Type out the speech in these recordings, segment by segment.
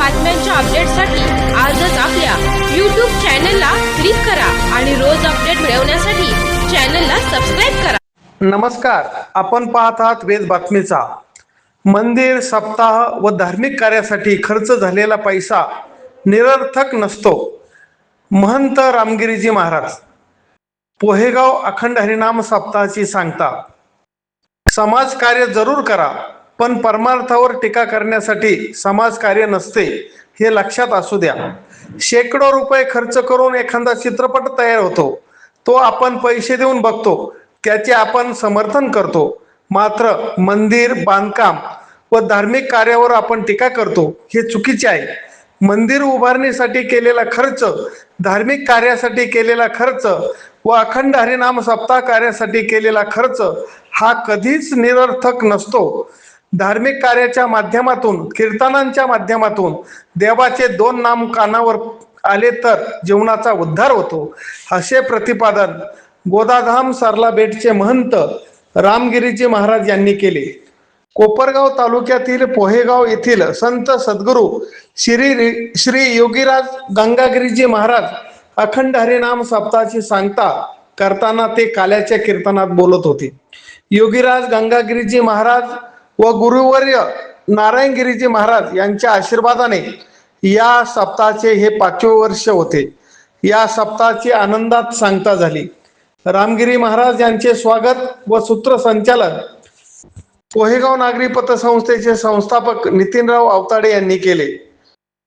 बातम्यांच्या अपडेटसाठी आजच आपल्या YouTube चॅनलला क्लिक करा आणि रोज अपडेट मिळवण्यासाठी चॅनलला सबस्क्राइब करा। नमस्कार, आपण पाहत आहात वेद बातमीचा। मंदिर, सप्ताह व धार्मिक कार्यासाठी खर्च झालेला पैसा निरर्थक नसतो। महंत रामगिरीजी महाराज। पोहेगाव अखंड हरिनाम सप्ताहाची सांगता। समाज कार्य जरूर करा, पण परमार्थावर टीका करण्यासाठी समाज कार्य नसते हे लक्षात असू द्या। शेकडो रुपये खर्च करून एखादा चित्रपट तयार होतो, तो आपण पैसे देऊन बघतो, त्याचे आपण समर्थन करतो। मात्र मंदिर बांधकाम व धार्मिक कार्यावर आपण टीका करतो हे चुकीचे आहे। मंदिर उभारणीसाठी केलेला खर्च, धार्मिक कार्यासाठी केलेला खर्च व अखंड हरिनाम सप्ताह कार्यासाठी केलेला खर्च हा कधीच निरर्थक नसतो। धार्मिक कार्याच्या माध्यमातून, कीर्तनांच्या माध्यमातून देवाचे दोन नाम कानावर आले तर जीवनाचा उद्धार होतो, असे प्रतिपादन गोदाधाम सरला बेटचे महंत रामगिरीजी महाराज यांनी केले। कोपरगाव तालुक्यातील पोहेगाव येथील संत सद्गुरू श्री योगीराज गंगागिरीजी महाराज अखंड हरिनाम सप्ताहाची सांगता करताना ते काल्याच्या कीर्तनात बोलत होते। योगीराज गंगागिरीजी महाराज व गुरुवर्य नारायणगिरीजी महाराज यांच्या आशीर्वादाने या सप्ताहाचे हे 5वे वर्ष होते। या सप्ताहाची आनंदात सांगता झाली। रामगिरी महाराज यांचे स्वागत व सूत्रसंचालन पोहेगाव नागरी पतसंस्थेचे संस्थापक नितीनराव आवताडे यांनी केले।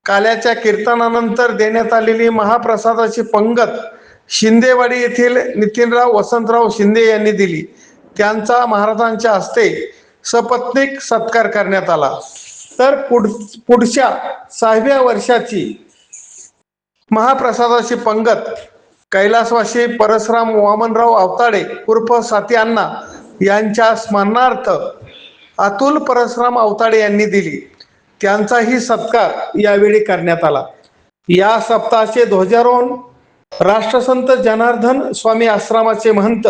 काल्याच्या कीर्तनानंतर देण्यात आलेली महाप्रसादाची पंगत शिंदेवाडी येथील नितीनराव वसंतराव शिंदे यांनी दिली। त्यांचा महाराजांच्या हस्ते सपत्नीक सत्कार करण्यात आला। तर पुढच्या 6व्या वर्षाची महाप्रसादाची पंगत कैलासवासी परसराम वामनराव आवताडे उर्फ साती अण्णा यांच्या स्मरणार्थ अतुल परसराम आवताडे यांनी दिली। त्यांचाही सत्कार यावेळी करण्यात आला। या सप्ताहाचे ध्वजारोहण राष्ट्रसंत जनार्दन स्वामी आश्रमाचे महंत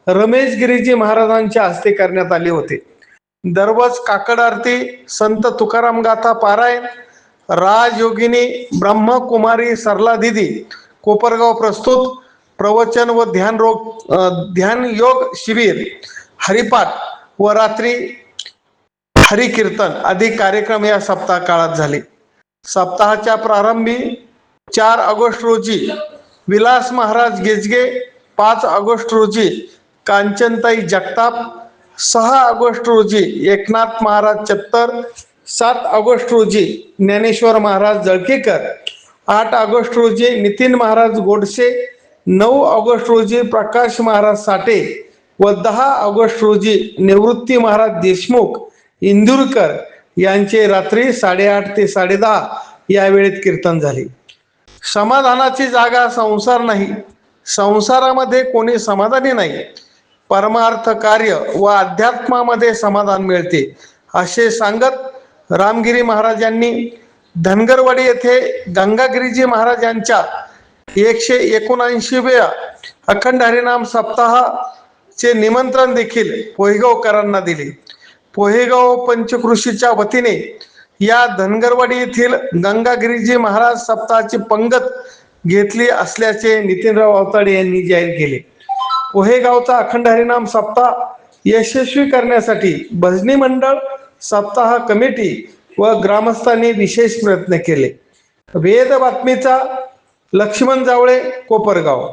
रमेश गिरीजी महाराजांच्या हस्ते करण्यात आले होते। दररोज काकड आरती, संत तुकाराम गाथा पारायण, राजयोगिनी ब्रह्मकुमारी सरला दिदी कोपरगाव प्रस्तुत, प्रवचन व ध्यान योग शिबिर, हरिपाठ व रात्री हरिकीर्तन आदी कार्यक्रम या सप्ताह काळात झाले। सप्ताहाच्या प्रारंभी 4 ऑगस्ट रोजी विलास महाराज गेजगे, 5 ऑगस्ट रोजी कांचनताई जगताप, 6 ऑगस्ट रोजी एकनाथ महाराज चत्तर, 7 ऑगस्ट रोजी ज्ञानेश्वर महाराज जळकीकर, 8 ऑगस्ट रोजी नितीन महाराज गोडसे, 9 ऑगस्ट रोजी प्रकाश महाराज साठे व 10 ऑगस्ट रोजी निवृत्ती महाराज देशमुख इंदुरकर यांचे रात्री 8:30 ते 10:30 या वेळेत कीर्तन झाले। समाधानाची जागा संसार नाही, संसारामध्ये कोणी समाधानी नाही, परमार्थ कार्य व अध्यात्मामध्ये समाधान मिळते, असे सांगत रामगिरी महाराज यांनी धनगरवाडी येथे गंगागिरीजी महाराज यांच्या 179व्या अखंड हरिनाम सप्ताहाचे निमंत्रण देखील पोहेगावकरांना दिले। पोहेगाव पंचकृषीच्या वतीने या धनगरवाडी येथील गंगागिरीजी महाराज सप्ताहाची पंगत घेतली असल्याचे नितीनराव आवताडे यांनी जाहीर केले। पोहेगावचा अखंड हरिनाम सप्ताह यशस्वी करण्यासाठी भजनी मंडळ, सप्ताह कमिटी व ग्रामस्थांनी विशेष प्रयत्न केले। वेद बातमीचा लक्ष्मण जावळे, कोपरगाव।